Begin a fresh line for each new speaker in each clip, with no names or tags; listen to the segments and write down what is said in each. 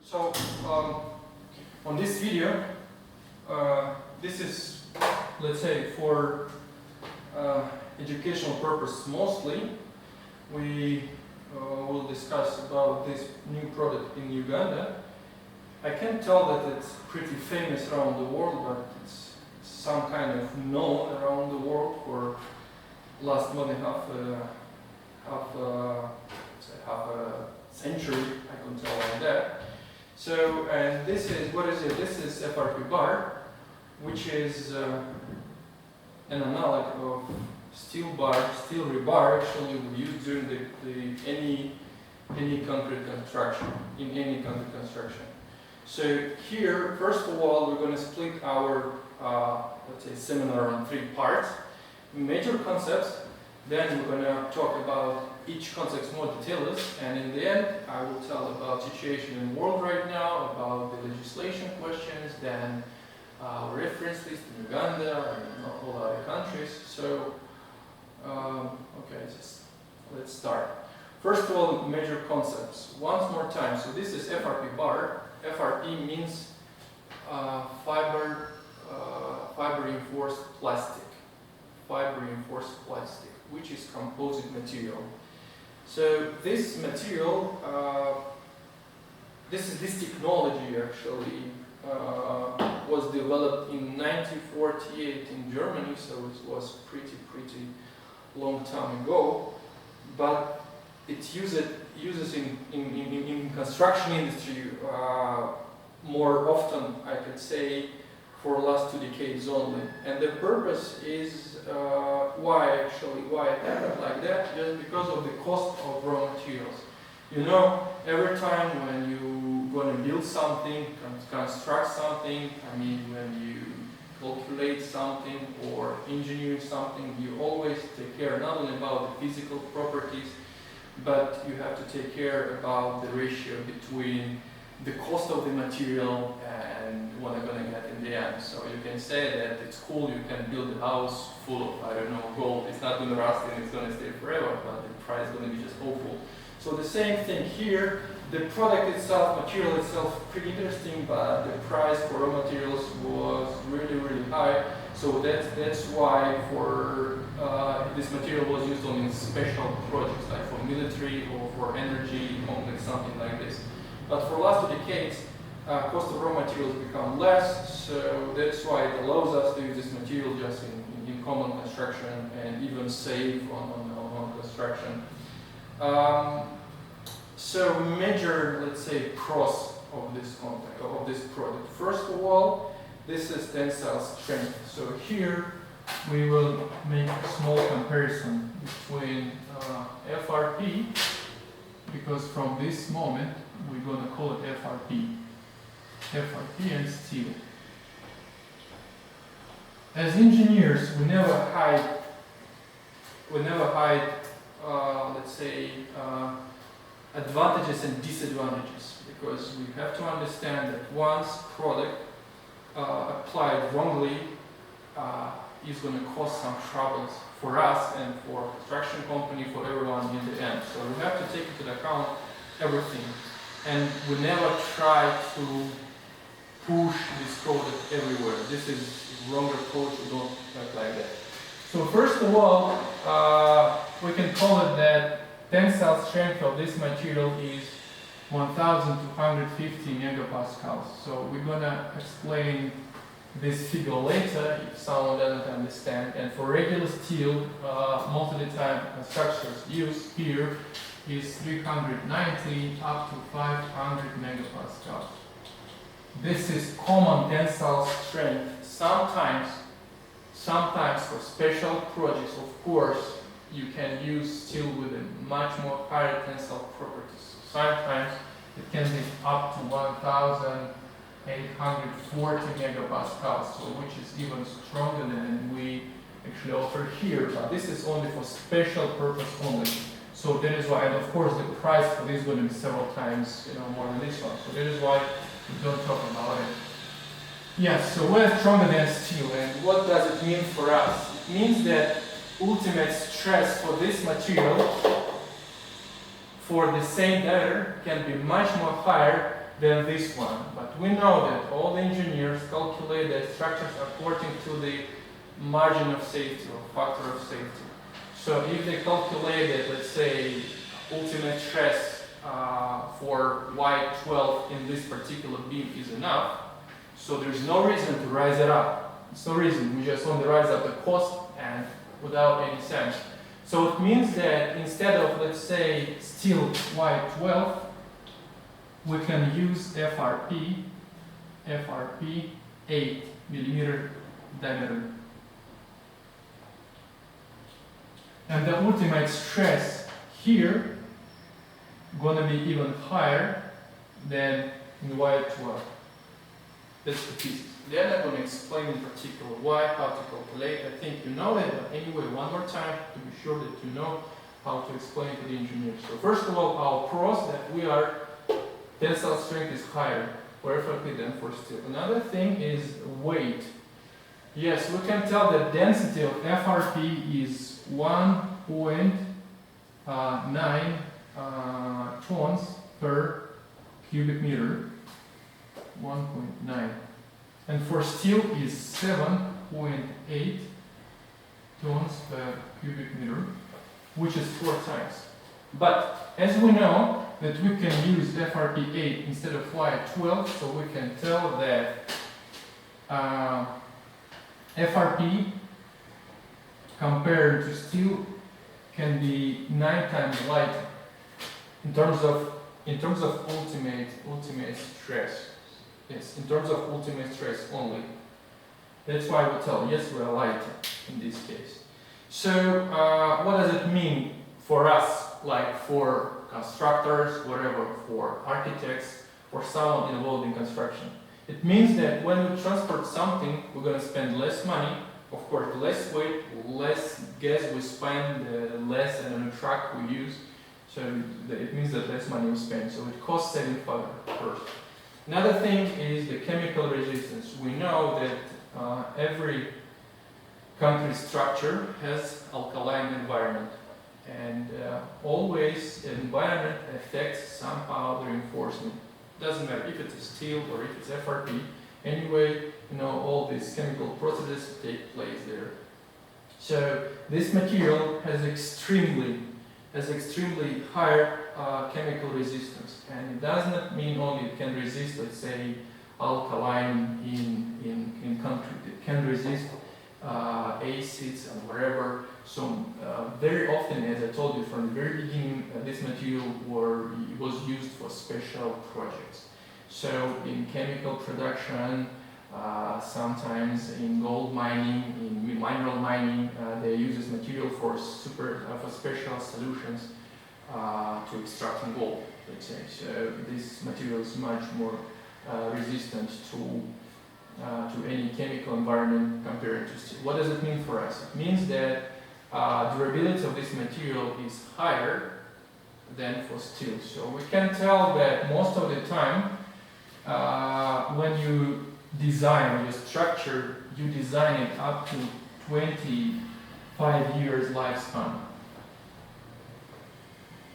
So on this video, this is, let's say, for educational purpose mostly. We will discuss about this new product in Uganda. I can tell that it's pretty famous around the world, but it's some kind of known around the world for last more than half a century, I can tell like that. So, and this is, what is it? This is FRP-Bar, which is an analog of steel rebar, actually used during any concrete construction, in any concrete construction. So here, first of all, we're going to split our, let's say, seminar in 3 parts. Major concepts, then we're going to talk about each concept more details, and in the end, I will tell about situation in the world right now, about the legislation questions, then reference list in Uganda and all other countries. So, okay, let's start. First of all, major concepts. Once more time. So this is FRP-Bar. FRP means fiber reinforced plastic. Fiber reinforced plastic, which is composite material. So this material, this technology actually was developed in 1948 in Germany, so it was pretty long time ago. But it's uses in construction industry more often, I could say, for the last 2 decades only. And the purpose is why it happened like that, just because of the cost of raw materials. You know, every time when you going to build something, construct something, I mean, when you calculate something or engineer something, you always take care not only about the physical properties, but you have to take care about the ratio between the cost of the material and what I'm going to get in the end. So you can say that it's cool, you can build a house full of, I don't know, gold. It's not going to rust and it's going to stay forever, but the price is going to be just awful. So the same thing here. The product itself, material itself, pretty interesting, but the price for raw materials was really high. So that's why for this material was used only in special projects, like for military or for energy complex, something like this. But for the last 2 decades, cost of raw materials become less, so that's why it allows us to use this material just in common construction and even save on construction. So major, let's say, pros of this product. First of all, this is tensile strength. So here we will make a small comparison between FRP, because from this moment we're going to call it FRP and steel. As engineers, we never hide, let's say, advantages and disadvantages, because we have to understand that once product applied wrongly is going to cause some troubles for us and for construction company, for everyone in the end. So we have to take into account everything, and we never try to push this product everywhere. This is wrong approach. We don't work like that. So first of all, we can call it that tensile strength of this material is 1250 megapascals. So we're gonna explain this figure later if someone doesn't understand. And for regular steel, multi-time structures used here is 390 up to 500 megapascals. This is common tensile strength. Sometimes for special projects, of course, you can use steel with a much more higher tensile properties. Sometimes it can be up to 1840 megapascals, so which is even stronger than we actually offer here. But this is only for special purpose only. So that is why, and of course, the price for this is going to be several times, more than this one. So that is why we don't talk about it. Yes. So we're stronger than steel, and what does it mean for us? It means that ultimate stress for this material for the same diameter can be much more higher than this one. But we know that all the engineers calculate the structures according to the margin of safety or factor of safety. So if they calculated, let's say, ultimate stress for Y12 in this particular beam is enough, so there's no reason to rise it up. There's no reason, we just want to rise up the cost and without any sense. So it means that instead of, let's say, steel Y12, we can use FRP 8 millimeter diameter. And the ultimate stress here gonna be even higher than in Y12. That's the physics. Then I'm gonna explain in particular why, how to calculate. I think you know that, but anyway, one more time to be sure that you know how to explain to the engineers. So first of all, our pros that we are tensile strength is higher for FRP than for steel. Another thing is weight. Yes, we can tell that density of FRP is 1.9 tons per cubic meter. 1.9. And for steel is 7.8 tons per cubic meter, which is 4 times. But as we know that we can use FRP-8 instead of Y12, so we can tell that FRP compared to steel can be 9 times lighter in terms of ultimate stress. Yes, in terms of ultimate stress only. That's why we tell yes, we are lighter in this case. So what does it mean for us, like for constructors, whatever, for architects, for someone involved in construction? It means that when we transport something, we're going to spend less money. Of course, less weight, less gas we spend, less than on a truck we use. So it means that less money we spend. So it costs saving first. Another thing is the chemical resistance. We know that every concrete structure has alkaline environment. And always the environment affects somehow the reinforcement. Doesn't matter if it's steel or if it's FRP. Anyway, all these chemical processes take place there. So this material has extremely high chemical resistance, and it does not mean only it can resist, let's say, alkaline in concrete. It can resist acids and whatever. So very often, as I told you from the very beginning, this material was used for special projects. So in chemical production, sometimes in gold mining, in mineral mining, they use this material for special solutions to extracting gold, let's say. So this material is much more resistant to any chemical environment compared to steel. What does it mean for us? It means that durability of this material is higher than for steel. So we can tell that most of the time when you design your structure, you design it up to 25 years lifespan.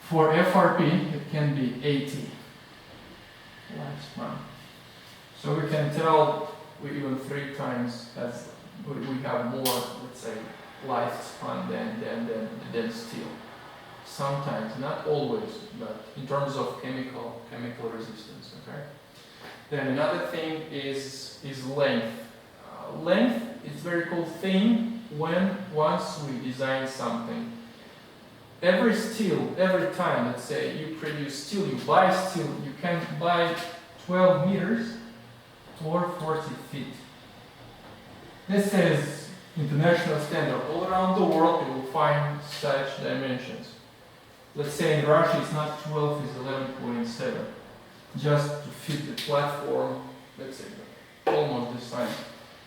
For FRP, it can be 80 lifespan. So we can tell we even 3 times as we have more, let's say, lifespan than steel. Sometimes, not always, but in terms of chemical resistance. Okay. Then another thing is length. Length is very cool thing once we design something. Every time, let's say you produce steel, you buy steel, you can buy 12 meters or 40 feet. This is international standard. All around the world you will find such dimensions. Let's say in Russia it's not 12, it's 11.7. Just to fit the platform, let's say almost the same.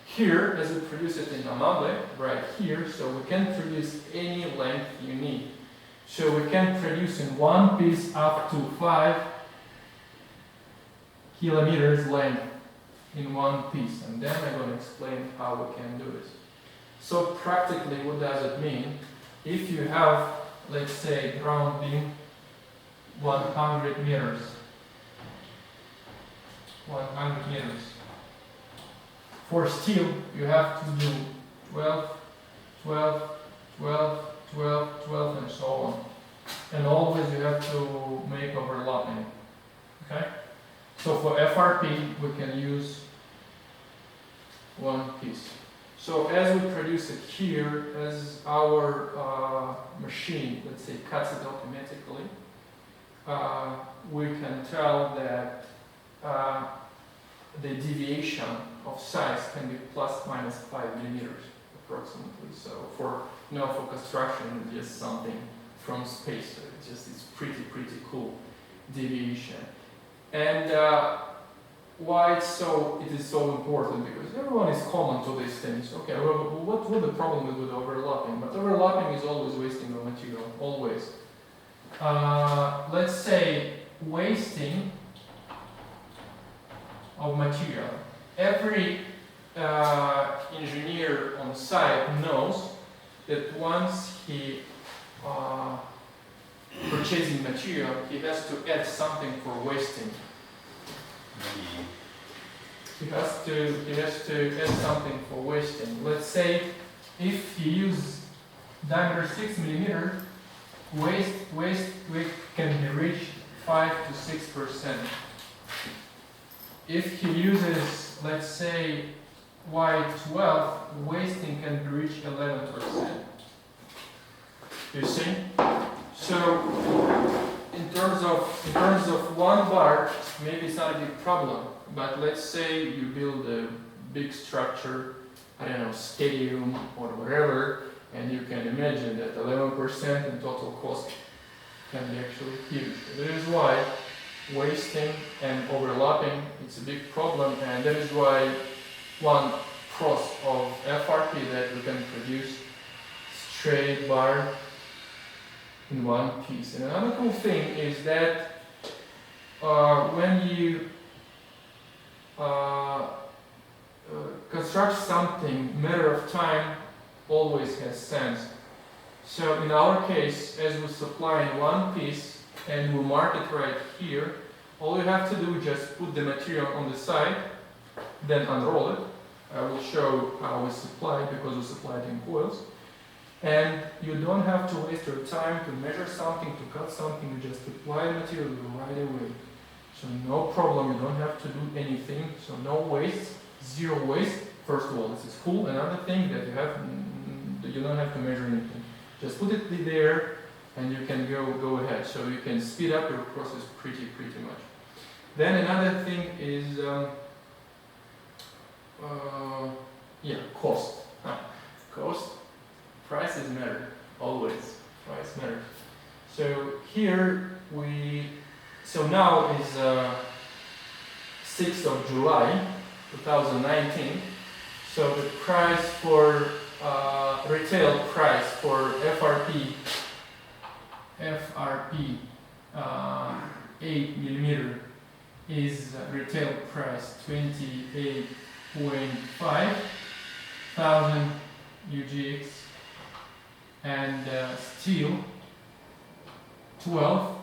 Here, as we produce it in Amable, right here, so we can produce any length you need. So we can produce in one piece up to 5 kilometers length in one piece, and then I'm going to explain how we can do this. So practically, what does it mean? If you have, let's say, ground beam 100 meters, 100 meters. For steel, you have to do 12, 12, 12, 12, 12, and so on. And always you have to make overlapping. Okay? So for FRP, we can use one piece. So as we produce it here, as our machine, let's say, cuts it automatically, we can tell that the deviation of size can be plus minus 5 millimeters approximately. So for for construction, it's just something from space. So it's pretty cool deviation. And why it is so important? Because everyone is common to these things. Okay, well, what the problem is with overlapping? But overlapping is always wasting of material, always. Let's say wasting of material. Every engineer on site knows that once he purchasing material, he has to add something for wasting. He has to add something for wasting. Let's say if he uses diameter 6 millimeter, waste can be reached 5 to 6%. If he uses, let's say, Y12, wasting can be reached 11%. You see? So in terms of one bar, maybe it's not a big problem. But let's say you build a big structure, I don't know, stadium or whatever, and you can imagine that 11% in total cost can be actually huge. That is why wasting and overlapping, it's a big problem, and that is why one pros of FRP that we can produce straight bar in one piece. And another cool thing is that when you construct something, matter of time always has sense. So in our case, as we supply one piece and we mark it right here, all you have to do is just put the material on the side, then unroll it. I will show how we supply, because we supply it in coils. And you don't have to waste your time to measure something, to cut something, you just apply the material right away. So no problem, you don't have to do anything, so no waste, zero waste. First of all, this is cool. Another thing that you don't have to measure anything. Just put it there and you can go ahead. So you can speed up your process pretty much. Then another thing is cost. Cost, prices matter, always, price matters. So here so now is 6th of July 2019. So the price for retail price for FRP 8 millimeter is retail price 28.5 thousand UGX, and steel 12,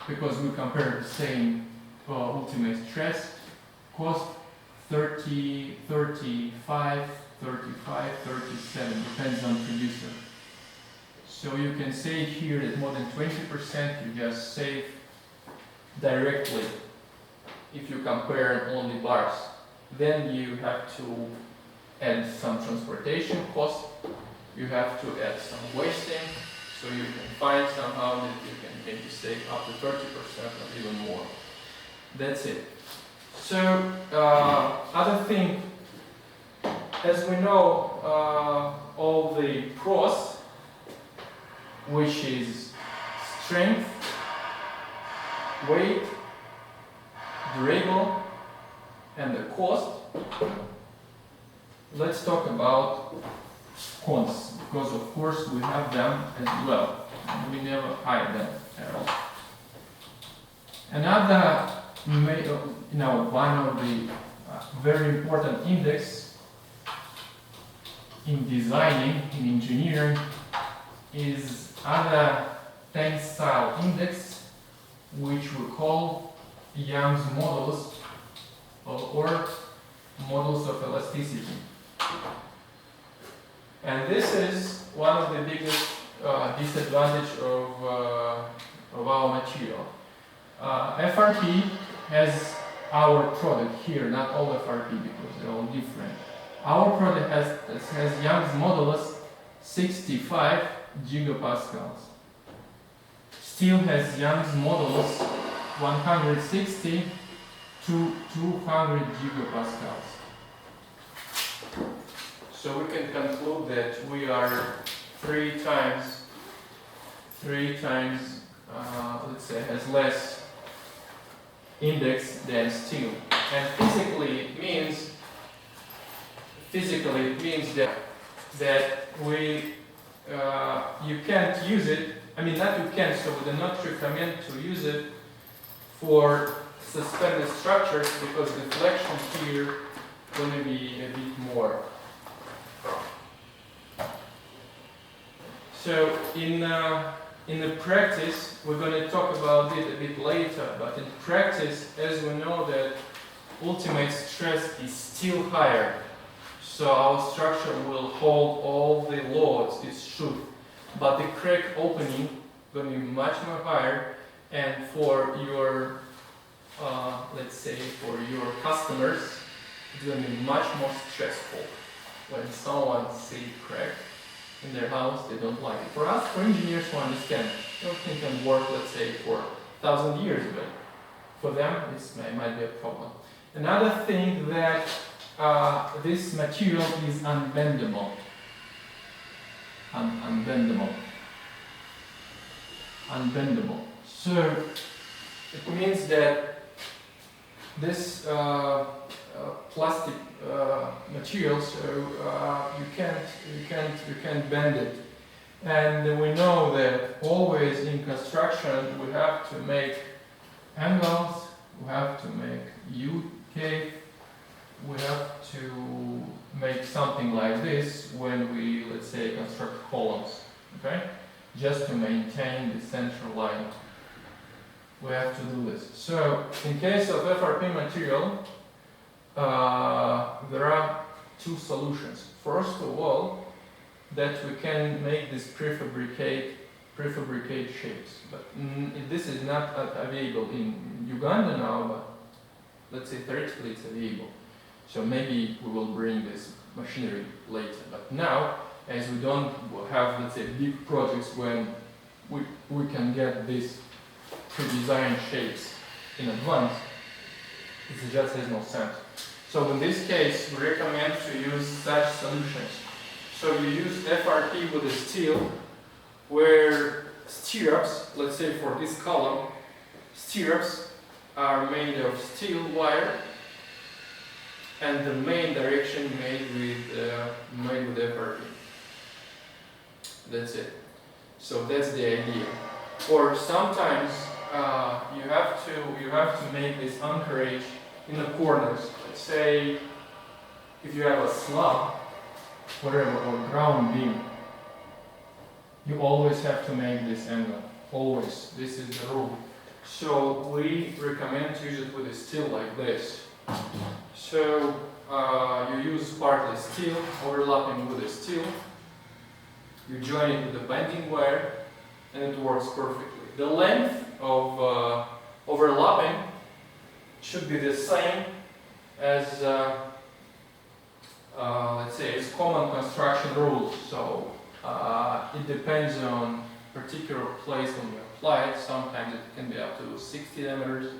because we compare the same ultimate stress, cost 30, 35, 35, 37, depends on producer. So you can save here that more than 20% you just save directly if you compare only bars. Then you have to add some transportation cost, you have to add some wasting, so you can find somehow that you can maybe save up to 30% or even more. That's it. So other thing, as we know, all the pros, which is strength, weight, durable, and the cost. Let's talk about cons, because of course we have them as well, and we never hide them at all. Another, one of the very important index in designing, in engineering, is other tensile index, which we call Young's modulus, or modulus of elasticity. And this is one of the biggest disadvantage of our material. FRP has our product here, not all FRP because they're all different. Our product has Young's modulus 65 gigapascals. Steel has Young's modulus 160 to 200 gigapascals. So we can conclude that we are three times, let's say, has less index than steel. And physically it means that we you can't use it. I mean, not you can. So we do not recommend to use it for suspended structures because deflection here is going to be a bit more. So in the practice, we're going to talk about it a bit later, but in practice, as we know that ultimate stress is still higher, so our structure will hold all the loads, it should, but the crack opening is going to be much more higher, and for your, let's say, for your customers, it's going to be much more stressful. When someone sees crack in their house, they don't like it. For us, for engineers who understand, everything can work, let's say, for 1,000 years, but for them, this might be a problem. Another thing that this material is unbendable. Unbendable. So it means that this plastic material, so you can't bend it. And we know that always in construction we have to make angles, we have to make U-shape, we have to make something like this when we, let's say, construct columns, okay? Just to maintain the central line. We have to do this. So, in case of FRP material, there are two solutions. First of all, that we can make this prefabricate shapes. But this is not available in Uganda now, but let's say theoretically it's available. So maybe we will bring this machinery later. But now, as we don't have, let's say, big projects when we can get these pre-designed shapes in advance, it just has no sense. So in this case, we recommend to use such solutions. So you use FRP with a steel, where stirrups, let's say for this column, stirrups are made of steel wire, and the main direction made with FRP. That's it. So that's the idea. Or sometimes you have to make this anchorage in the corners. Let's say if you have a slab, whatever, or ground beam, you always have to make this angle. Always. This is the rule. So we recommend to use it with a steel like this. So you use partly steel, overlapping with a steel. You join it with a bending wire, and it works perfectly. The length of overlapping should be the same as, let's say, it's common construction rules. So it depends on particular place when you apply it. Sometimes it can be up to 60 diameters,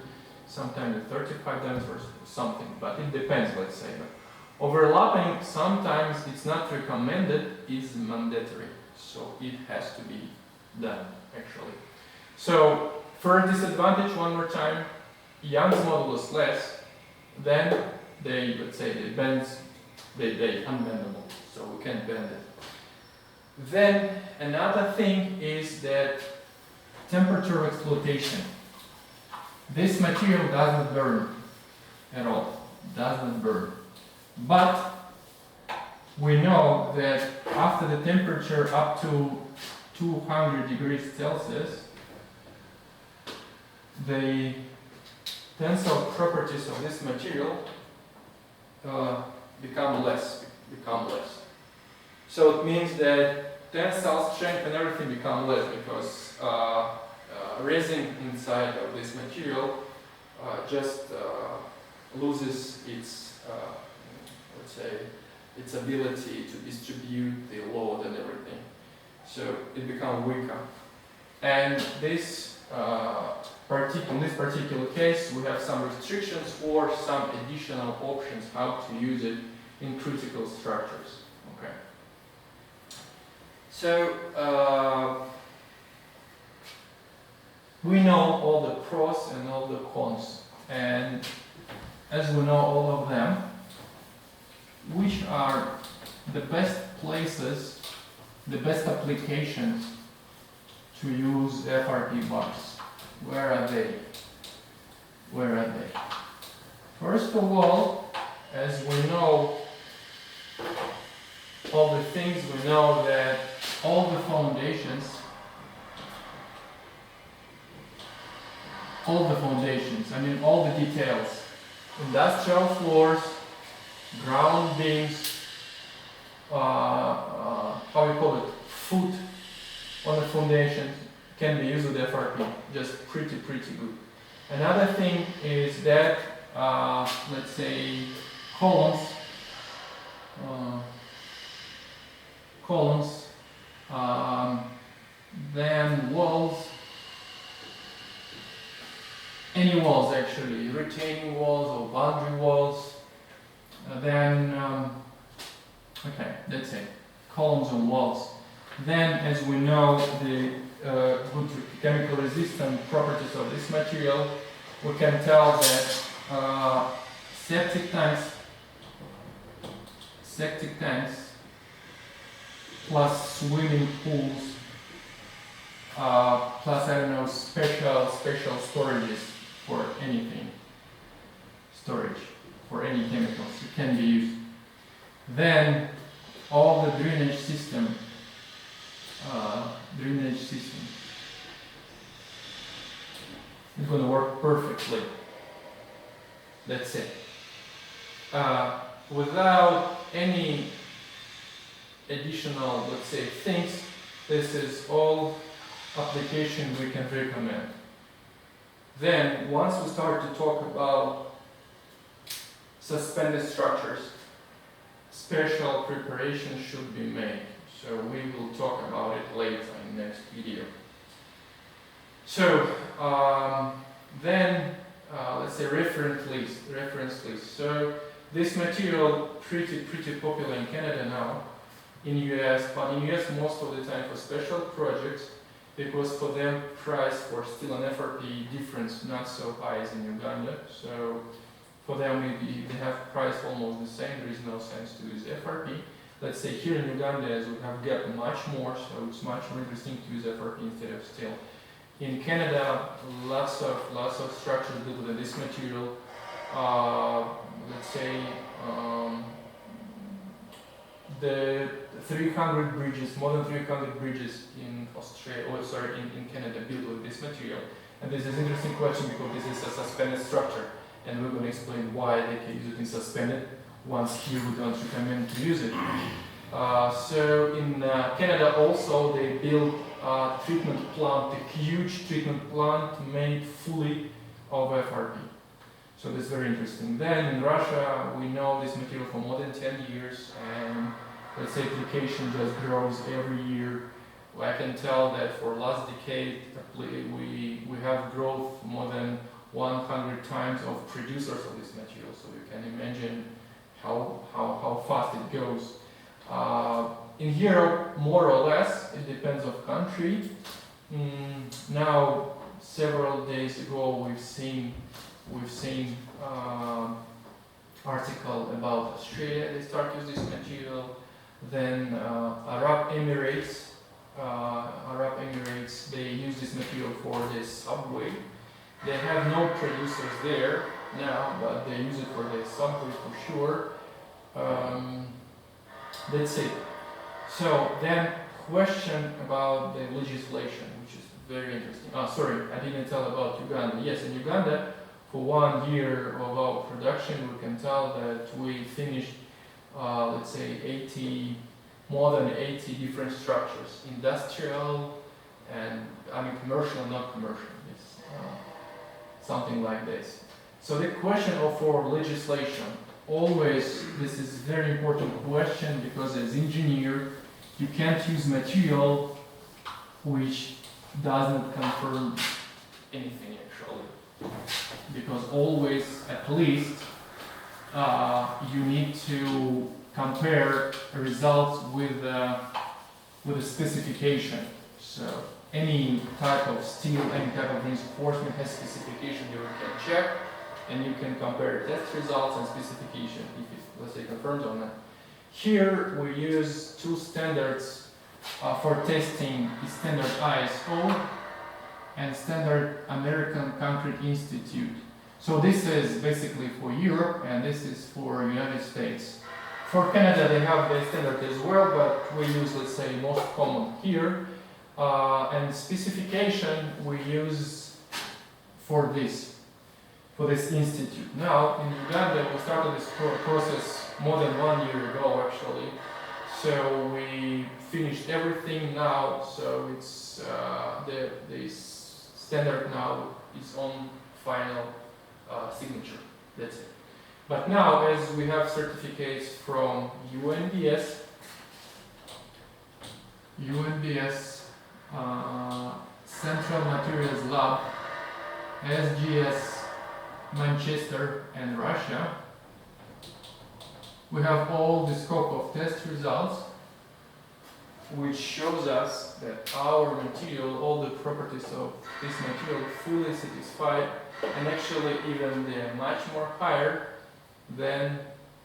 sometimes 35 diameters or something, but it depends, let's say. Overlapping, sometimes it's not recommended, it's mandatory. So it has to be done, actually. So, first disadvantage, one more time, Young's modulus less, then they, let's say, they unbendable, so we can't bend it. Then, another thing is that temperature exploitation. This material doesn't burn at all, doesn't burn. But we know that after the temperature up to 200 degrees Celsius, the tensile properties of this material become less. So it means that tensile strength and everything become less because resin inside of this material just loses its, let's say, its ability to distribute the load and everything. So it becomes weaker. And this, in this particular case, we have some restrictions or some additional options how to use it in critical structures. Okay. So we know all the pros and all the cons, and as we know all of them, which are the best places, the best applications to use FRP-Bars? Where are they? Where are they? First of all, as we know all the things, we know that all the foundations, I mean all the details, industrial floors, ground beams, how we call it, foot on the foundations can be used with FRP, just pretty good. Another thing is that, let's say, columns, then walls, any walls actually, retaining walls or boundary walls, okay, that's it, columns and walls. Then, as we know, the good chemical resistant properties of this material, we can tell that septic tanks plus swimming pools plus, I don't know, special storages for anything, storage for any chemicals, it can be used. Then all the drainage system is going to work perfectly. That's it. Without any additional, let's say, things, this is all application we can recommend. Then, once we start to talk about suspended structures, special preparation should be made. So we will talk about it later in the next video. So then let's say reference list. So this material pretty popular in Canada now, in US, but in US most of the time for special projects, because for them price for steel and FRP difference not so high as in Uganda. So for them they have price almost the same. There is no sense to use FRP. Let's say here in Uganda, as we have got much more, so it's much more interesting to use FRP instead of steel. In Canada, lots of structures built with this material. Let's say the 300 bridges, more than 300 bridges in in Canada built with this material. And this is an interesting question because this is a suspended structure, and we're going to explain why they can use it in suspended. Once here we don't recommend to use it. So in Canada also they built a treatment plant, a huge treatment plant made fully of FRP. So that's very interesting. Then in Russia we know this material for more than 10 years, and let's say application just grows every year. I can tell that for last decade we have growth more than 100 times of producers of this material. So you can imagine how fast it goes. In Europe, more or less, it depends on country. Now, several days ago, we've seen article about Australia. They start use this material. Then Arab Emirates, they use this material for the subway. They have no producers there now, but they use it for the subway for sure. That's it. So then, question about the legislation, which is very interesting. Sorry, I didn't tell about Uganda. Yes, in Uganda, for 1 year of our production, we can tell that we finished, let's say, more than 80 different structures, industrial and commercial, not commercial. It's something like this. So the question for legislation, always this is a very important question, because as engineer you can't use material which doesn't confirm anything actually, because always at least you need to compare results with the specification. So any type of steel, any type of reinforcement has specification you can check, and you can compare test results and specification if it, let's say, confirmed or not. Here we use two standards for testing: the standard ISO and standard American Concrete Institute. So this is basically for Europe, and this is for United States. For Canada they have the standard as well, but we use, let's say, most common here. And specification we use for this institute. Now in Uganda we started this process more than 1 year ago actually. So we finished everything now. So it's the standard now is on final signature. That's it. But now, as we have certificates from UNBS, Central Materials Lab, SGS Manchester and Russia, we have all the scope of test results, which shows us that our material, all the properties of this material fully satisfied, and actually even they're much more higher than,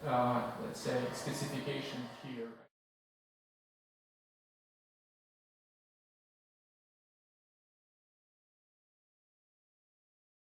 let's say, specification here.